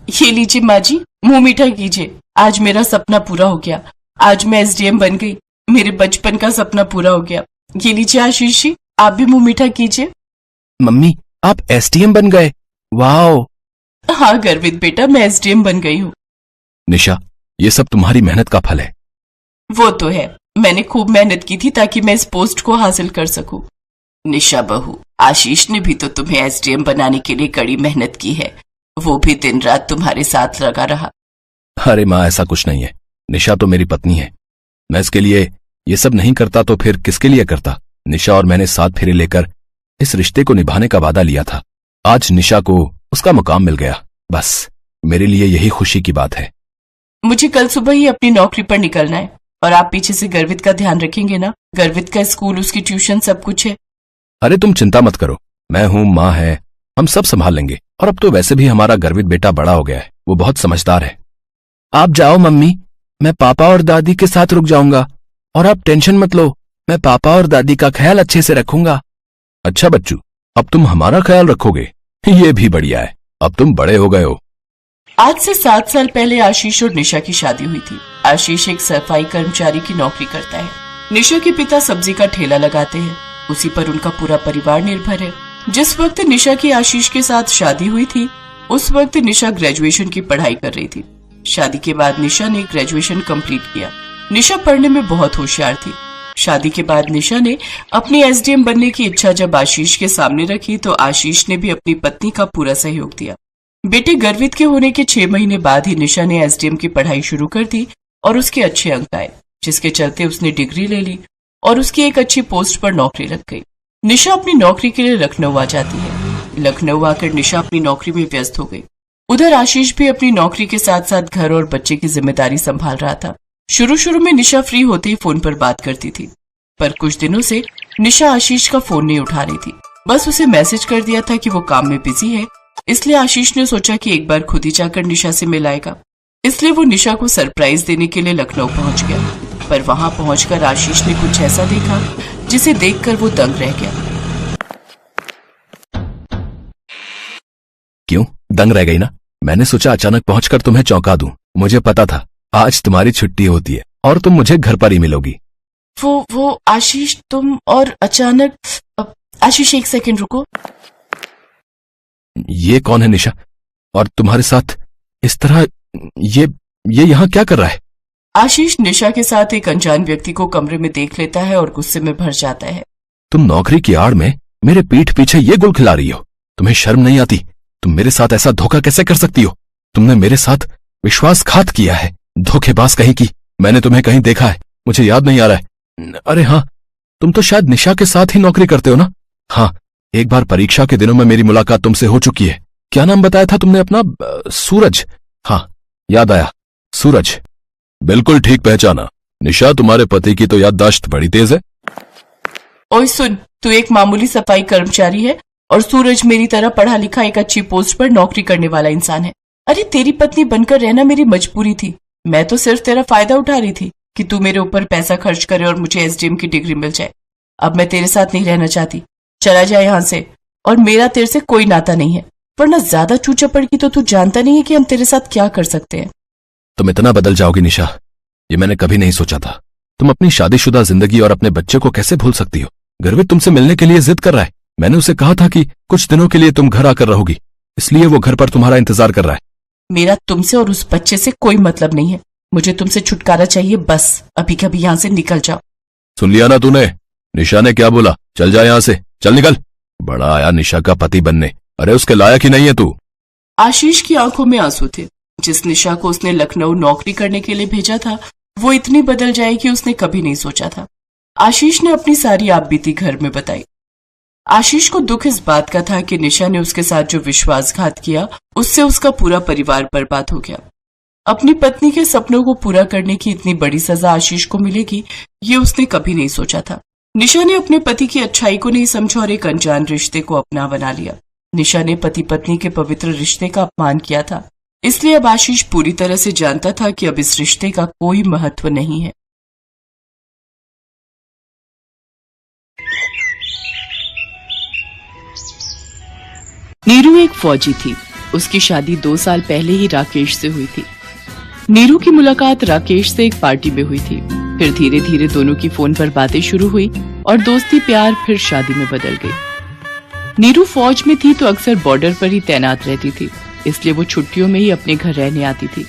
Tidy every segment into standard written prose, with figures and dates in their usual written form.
ये लीजिए माँ जी, मुंह मीठा कीजिए। आज मेरा सपना पूरा हो गया। आज मैं एसडीएम बन गई। मेरे बचपन का सपना पूरा हो गया। ये लीजिए आशीष जी, आप भी मुंह मीठा कीजिए। मम्मी, आप एसडीएम बन गए? वाओ! हाँ गर्वित बेटा, मैं एसडीएम बन गई हूँ। निशा, ये सब तुम्हारी मेहनत का फल है। वो तो है, मैंने खूब मेहनत की थी ताकि मैं इस पोस्ट को हासिल कर सकूं। निशा बहू, आशीष ने भी तो तुम्हें एसडीएम बनाने के लिए कड़ी मेहनत की है। वो भी दिन रात तुम्हारे साथ लगा रहा। अरे माँ, ऐसा कुछ नहीं है। निशा तो मेरी पत्नी है। मैं इसके लिए ये सब नहीं करता तो फिर किसके लिए करता? निशा और मैंने साथ फेरे लेकर इस रिश्ते को निभाने का वादा लिया था। आज निशा को उसका मुकाम मिल गया। बस मेरे लिए यही खुशी की बात है। मुझे कल सुबह ही अपनी नौकरी पर निकलना है और आप पीछे से गर्वित का ध्यान रखेंगे ना? गर्वित का स्कूल, उसकी ट्यूशन, सब कुछ है। अरे तुम चिंता मत करो, मैं हूं, माँ है, हम सब संभाल लेंगे। और अब तो वैसे भी हमारा गर्वित बेटा बड़ा हो गया है, वो बहुत समझदार है। आप जाओ मम्मी, मैं पापा और दादी के साथ रुक जाऊंगा। और आप टेंशन मत लो, मैं पापा और दादी का ख्याल अच्छे से रखूंगा। अच्छा बच्चू, अब तुम हमारा ख्याल रखोगे? ये भी बढ़िया है, अब तुम बड़े हो गए हो। आज से 7 साल पहले आशीष और निशा की शादी हुई थी। आशीष एक सफाई कर्मचारी की नौकरी करता है। निशा के पिता सब्जी का ठेला लगाते हैं। उसी पर उनका पूरा परिवार निर्भर है। जिस वक्त निशा की आशीष के साथ शादी हुई थी, उस वक्त निशा ग्रेजुएशन की पढ़ाई कर रही थी। शादी के बाद निशा ने ग्रेजुएशन कंप्लीट किया। निशा पढ़ने में बहुत होशियार थी। शादी के बाद निशा ने अपनी एसडीएम बनने की इच्छा जब आशीष के सामने रखी तो आशीष ने भी अपनी पत्नी का पूरा सहयोग दिया। बेटे गर्वित के होने के 6 महीने बाद ही निशा ने एसडीएम की पढ़ाई शुरू कर दी और उसके अच्छे अंक आए, जिसके चलते उसने डिग्री ले ली और उसकी एक अच्छी पोस्ट पर नौकरी लग गई। निशा अपनी नौकरी के लिए लखनऊ आ जाती है। लखनऊ आकर निशा अपनी नौकरी में व्यस्त हो गई। उधर आशीष भी अपनी नौकरी के साथ साथ घर और बच्चे की जिम्मेदारी संभाल रहा था। शुरू में निशा फ्री होते ही फोन पर बात करती थी, पर कुछ दिनों से निशा आशीष का फोन नहीं उठा रही थी। बस उसे मैसेज कर दिया था कि वो काम में बिजी है। इसलिए आशीष ने सोचा कि एक बार खुद ही जाकर निशा से मिलाएगा। इसलिए वो निशा को सरप्राइज देने के लिए लखनऊ पहुंच गया। पर वहां पहुंचकर आशीष ने कुछ ऐसा देखा जिसे देखकर वो दंग रह गया। क्यों दंग रह गई ना? मैंने सोचा अचानक पहुंचकर तुम्हें चौंका दूं। मुझे पता था आज तुम्हारी छुट्टी होती है और तुम मुझे घर पर ही मिलोगी। वो आशीष, तुम और अचानक। आशीष एक सेकंड रुको। ये कौन है निशा? और तुम्हारे साथ इस तरह ये यहाँ क्या कर रहा है? आशीष निशा के साथ एक अनजान व्यक्ति को कमरे में देख लेता है और गुस्से में भर जाता है। तुम नौकरी की आड़ में मेरे पीठ पीछे ये गुल खिला रही हो। तुम्हें शर्म नहीं आती? तुम मेरे साथ ऐसा धोखा कैसे कर सकती हो? तुमने मेरे साथ विश्वासघात किया है, धोखेबाज कहीं की। मैंने तुम्हें कहीं देखा है, मुझे याद नहीं आ रहा है। अरे हाँ, तुम तो शायद निशा के साथ ही नौकरी करते हो ना? हाँ, एक बार परीक्षा के दिनों में मेरी मुलाकात तुमसे हो चुकी है। क्या नाम बताया था तुमने अपना? सूरज। हाँ, याद आया, सूरज। बिल्कुल ठीक पहचाना। निशा, तुम्हारे पति की तो याददाश्त बड़ी तेज है। ओए सुन, तू एक मामूली सफाई कर्मचारी है और सूरज मेरी तरह पढ़ा लिखा एक अच्छी पोस्ट पर नौकरी करने वाला इंसान है। अरे तेरी पत्नी बनकर रहना मेरी मजबूरी थी। मैं तो सिर्फ तेरा फायदा उठा रही थी कि तू मेरे ऊपर पैसा खर्च करे और मुझे एसडीएम की डिग्री मिल जाए। अब मैं तेरे साथ नहीं रहना चाहती, चला जाए यहाँ से। और मेरा तेरे से कोई नाता नहीं है, वरना ज्यादा चूचा पड़ की तो तू जानता नहीं है कि हम तेरे साथ क्या कर सकते हैं। तुम इतना बदल जाओगी निशा, ये मैंने कभी नहीं सोचा था। तुम अपनी शादीशुदा जिंदगी और अपने बच्चे को कैसे भूल सकती हो? गर्वित तुमसे मिलने के लिए जिद कर रहा है। मैंने उसे कहा था कि कुछ दिनों के लिए तुम घर आकर रहोगी, इसलिए वो घर पर तुम्हारा इंतजार कर रहा है। मेरा तुमसे और उस बच्चे से कोई मतलब नहीं है। मुझे तुमसे छुटकारा चाहिए, बस अभी कभी यहाँ से निकल जाओ। सुन लिया ना तूने? निशा ने क्या बोला? चल जा यहाँ से, चल निकल। बड़ा आया निशा का पति बनने। अरे उसके लायक ही नहीं है तू। आशीष की आंखों में आंसू थे। जिस निशा को उसने लखनऊ नौकरी करने के लिए भेजा था, वो इतनी बदल जाएगी उसने कभी नहीं सोचा था। आशीष ने अपनी सारी आपबीती घर में बताई। आशीष को दुख इस बात का था कि निशा ने उसके साथ जो विश्वासघात किया, उससे उसका पूरा परिवार बर्बाद हो गया। अपनी पत्नी के सपनों को पूरा करने की इतनी बड़ी सजा आशीष को मिलेगी, ये उसने कभी नहीं सोचा था। निशा ने अपने पति की अच्छाई को नहीं समझा और एक अनजान रिश्ते को अपना बना लिया। निशा ने पति पत्नी के पवित्र रिश्ते का अपमान किया था। इसलिए अब आशीष पूरी तरह से जानता था कि अब इस रिश्ते का कोई महत्व नहीं है। नीरू एक फौजी थी। उसकी शादी 2 साल पहले ही राकेश से हुई थी। नीरू की मुलाकात राकेश से एक पार्टी में हुई थी। फिर धीरे धीरे दोनों की फोन पर बातें शुरू हुई और दोस्ती प्यार फिर शादी में बदल गई। नीरू फौज में थी तो अक्सर बॉर्डर पर ही तैनात रहती थी, इसलिए वो छुट्टियों में ही अपने घर रहने आती थी।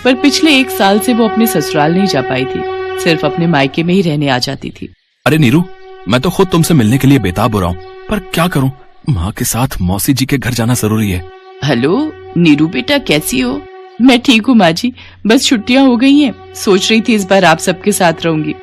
पर पिछले 1 साल से वो अपने ससुराल नहीं जा पाई थी, सिर्फ अपने मायके में ही रहने आ जाती थी। अरे नीरू, मैं तो खुद तुमसे मिलने के लिए बेताब हो रहा हूँ, पर क्या करूँ, माँ के साथ मौसी जी के घर जाना जरूरी है। हेलो नीरू बेटा, कैसी हो? मैं ठीक हूँ माँ जी, बस छुट्टियाँ हो गई हैं। सोच रही थी इस बार आप सबके साथ रहूंगी।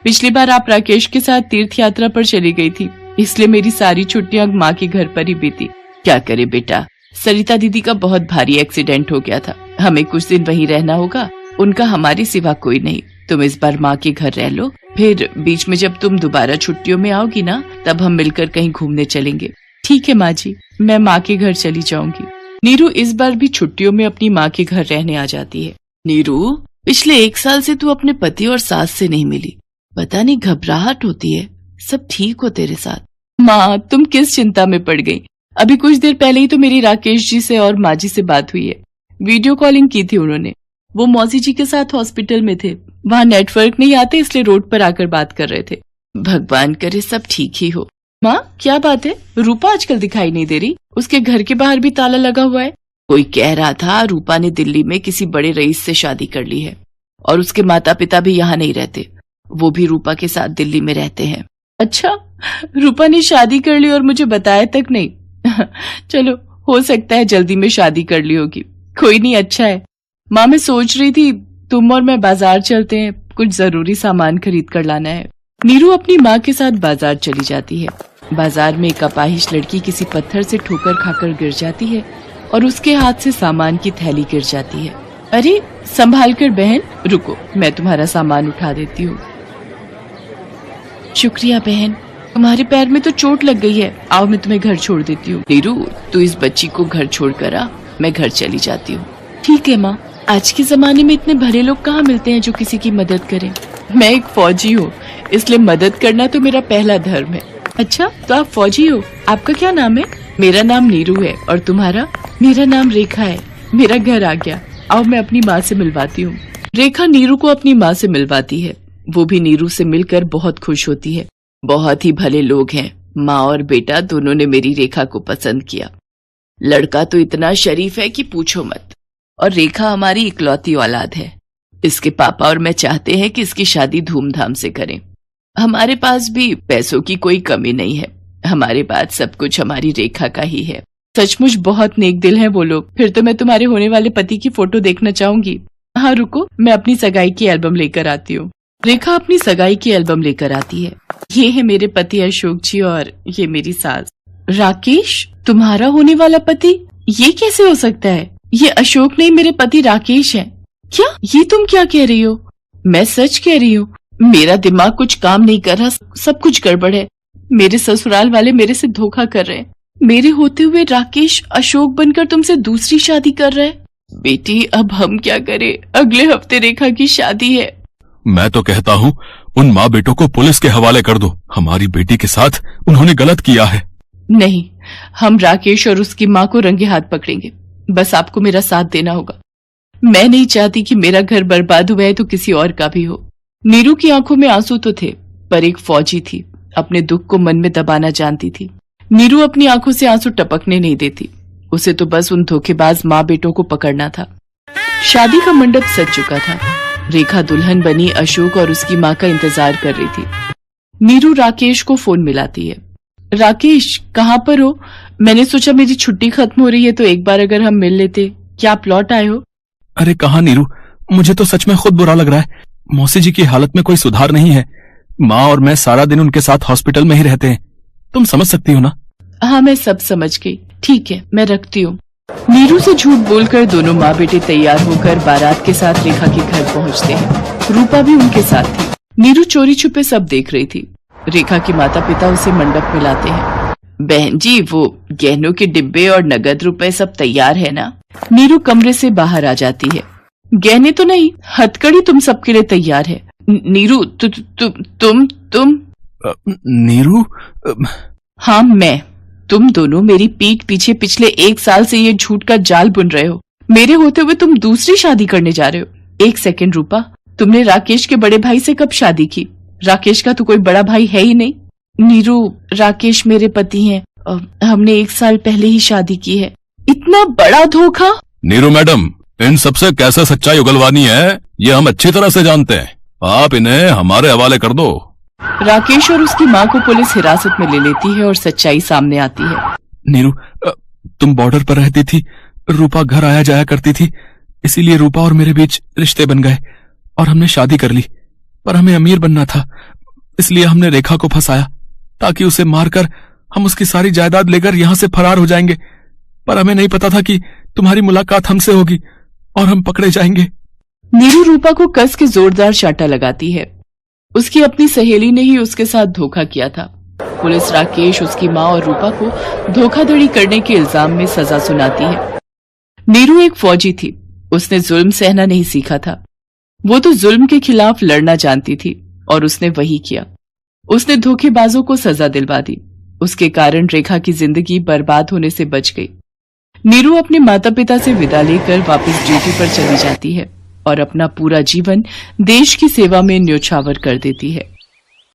पिछली बार आप राकेश के साथ तीर्थ यात्रा पर चली गई थी, इसलिए मेरी सारी छुट्टियाँ माँ के घर पर ही बीती। क्या करे बेटा, सरिता दीदी का बहुत भारी एक्सीडेंट हो गया था, हमें कुछ दिन वहीं रहना होगा। उनका हमारे सिवा कोई नहीं। तुम इस बार माँ के घर रह लो, फिर बीच में जब तुम दोबारा छुट्टियों में आओगी ना, तब हम मिलकर कहीं घूमने चलेंगे। ठीक है माँ जी, मैं माँ के घर चली जाऊंगी। नीरू इस बार भी छुट्टियों में अपनी माँ के घर रहने आ जाती है। नीरू, पिछले 1 साल से तू अपने पति और सास से नहीं मिली, पता नहीं घबराहट होती है। सब ठीक हो तेरे साथ? माँ, तुम किस चिंता में पड़ गई? अभी कुछ देर पहले ही तो मेरी राकेश जी से और माँ जी से बात हुई है। वीडियो कॉलिंग की थी उन्होंने। वो मौसी जी के साथ हॉस्पिटल में थे, वहाँ नेटवर्क नहीं आते, इसलिए रोड पर आकर बात कर रहे थे। भगवान करे सब ठीक ही हो। माँ, क्या बात है, रूपा आजकल दिखाई नहीं दे रही? उसके घर के बाहर भी ताला लगा हुआ है। कोई कह रहा था रूपा ने दिल्ली में किसी बड़े रईस से शादी कर ली है और उसके माता पिता भी यहाँ नहीं रहते, वो भी रूपा के साथ दिल्ली में रहते हैं। अच्छा, रूपा ने शादी कर ली और मुझे बताया तक नहीं। चलो, हो सकता है जल्दी में शादी कर ली होगी। कोई नहीं, अच्छा है। माँ, मैं सोच रही थी तुम और मैं बाजार चलते हैं, कुछ जरूरी सामान खरीद कर लाना है। नीरू अपनी माँ के साथ बाजार चली जाती है। बाजार में एक अपाहिज लड़की किसी पत्थर से ठोकर खाकर गिर जाती है और उसके हाथ से सामान की थैली गिर जाती है। अरे संभाल कर बहन, रुको, मैं तुम्हारा सामान उठा देती हूँ। शुक्रिया बहन, तुम्हारे पैर में तो चोट लग गई है। आओ मैं तुम्हें घर छोड़ देती हूँ। नीरू, तू इस बच्ची को घर छोड़ कर आ, मैं घर चली जाती हूँ। ठीक है माँ, आज के जमाने में इतने भले लोग कहाँ मिलते हैं जो किसी की मदद करें। मैं एक फौजी हूँ, इसलिए मदद करना तो मेरा पहला धर्म है। अच्छा, तो आप फौजी हो? आपका क्या नाम है? मेरा नाम नीरू है। और तुम्हारा? मेरा नाम रेखा है। मेरा घर आ गया, आओ मैं अपनी माँ से मिलवाती हूँ। रेखा नीरू को अपनी माँ से मिलवाती है। वो भी नीरू से मिलकर बहुत खुश होती है। बहुत ही भले लोग हैं, माँ और बेटा दोनों ने मेरी रेखा को पसंद किया। लड़का तो इतना शरीफ है कि पूछो मत, और रेखा हमारी इकलौती औलाद है। इसके पापा और मैं चाहते हैं कि इसकी शादी धूमधाम से करें। हमारे पास भी पैसों की कोई कमी नहीं है, हमारे पास सब कुछ हमारी रेखा का ही है। सचमुच बहुत नेक दिल हैं वो लोग। फिर तो मैं तुम्हारे होने वाले पति की फोटो देखना चाहूंगी। हाँ रुको, मैं अपनी सगाई की एल्बम लेकर आती हूँ। रेखा अपनी सगाई की एल्बम लेकर आती है। ये है मेरे पति अशोक जी और ये मेरी सास। राकेश, तुम्हारा होने वाला पति? ये कैसे हो सकता है? ये अशोक नहीं, मेरे पति राकेश हैं। क्या? ये तुम क्या कह रही हो? मैं सच कह रही हूँ। मेरा दिमाग कुछ काम नहीं कर रहा, सब कुछ गड़बड़ है। मेरे ससुराल वाले मेरे से धोखा कर रहे हैं। मेरे होते हुए राकेश अशोक बनकर तुमसे दूसरी शादी कर रहा है। बेटी, अब हम क्या करें? अगले हफ्ते रेखा की शादी है। मैं तो कहता हूँ उन माँ बेटों को पुलिस के हवाले कर दो। हमारी बेटी के साथ उन्होंने गलत किया है। नहीं, हम राकेश और उसकी माँ को रंगे हाथ पकड़ेंगे। बस आपको मेरा साथ देना होगा। मैं नहीं चाहती कि मेरा घर बर्बाद हुआ है तो किसी और का भी हो। नीरू की आंखों में आंसू तो थे, पर एक फौजी थी, अपने दुख को मन में दबाना जानती थी। नीरू अपनी आंखों से आंसू टपकने नहीं देती। उसे तो बस उन धोखेबाज माँ बेटों को पकड़ना था। शादी का मंडप सज चुका था। रेखा दुल्हन बनी अशोक और उसकी माँ का इंतजार कर रही थी। नीरू राकेश को फोन मिलाती है। राकेश, कहाँ पर हो? मैंने सोचा मेरी छुट्टी खत्म हो रही है तो एक बार अगर हम मिल लेते। क्या आप लौट आए हो? अरे कहाँ नीरू, मुझे तो सच में खुद बुरा लग रहा है। मौसी जी की हालत में कोई सुधार नहीं है। माँ और मैं सारा दिन उनके साथ हॉस्पिटल में ही रहते हैं। तुम समझ सकती हो ना? हाँ, मैं सब समझ गई। ठीक है, मैं रखती हूँ। नीरू से झूठ बोलकर दोनों माँ बेटे तैयार होकर बारात के साथ रेखा के घर पहुँचते हैं। रूपा भी उनके साथ थी। नीरू चोरी छुपे सब देख रही थी। रेखा के माता पिता उसे मंडप में लाते हैं। बहन जी, वो गहनों के डिब्बे और नगद रुपए सब तैयार है ना? नीरू कमरे से बाहर आ जाती है। गहने तो नहीं, हथकड़ी तुम सबके लिए तैयार है। नीरू, तुम नीरू? हाँ, मैं। तुम दोनों मेरी पीठ पीछे पिछले 1 साल से ये झूठ का जाल बुन रहे हो। मेरे होते हुए तुम दूसरी शादी करने जा रहे हो। एक सेकंड रूपा, तुमने राकेश के बड़े भाई से कब शादी की? राकेश का तो कोई बड़ा भाई है ही नहीं। नीरू, राकेश मेरे पति हैं। हमने 1 साल पहले ही शादी की है। इतना बड़ा धोखा? नीरू मैडम, इन सबसे कैसे सच्चाई उगलवानी है ये हम अच्छी तरह से जानते हैं। आप इन्हें हमारे हवाले कर दो। राकेश और उसकी माँ को पुलिस हिरासत में ले लेती है और सच्चाई सामने आती है। नीरू, तुम बॉर्डर पर रहती थी, रूपा घर आया जाया करती थी, इसीलिए रूपा और मेरे बीच रिश्ते बन गए और हमने शादी कर ली। पर हमें अमीर बनना था, इसलिए हमने रेखा को फंसाया ताकि उसे मारकर हम उसकी सारी जायदाद लेकर यहां से फरार हो जाएंगे। पर हमें नहीं पता था कि तुम्हारी मुलाकात हमसे होगी और हम पकड़े जाएंगे। नीरू रूपा को कस के जोरदार चाटा लगाती है। उसकी अपनी सहेली ने ही उसके साथ धोखा किया था। पुलिस राकेश, उसकी माँ और रूपा को धोखाधड़ी करने के इल्जाम में सजा सुनाती है। नीरू एक फौजी थी, उसने जुल्म सहना नहीं सीखा था। वो तो जुल्म के खिलाफ लड़ना जानती थी और उसने वही किया। उसने धोखेबाजों को सजा दिलवा दी। उसके कारण रेखा की जिंदगी बर्बाद होने से बच गई। नीरू अपने माता पिता से विदा लेकर वापस ड्यूटी पर चली जाती है और अपना पूरा जीवन देश की सेवा में न्योछावर कर देती है।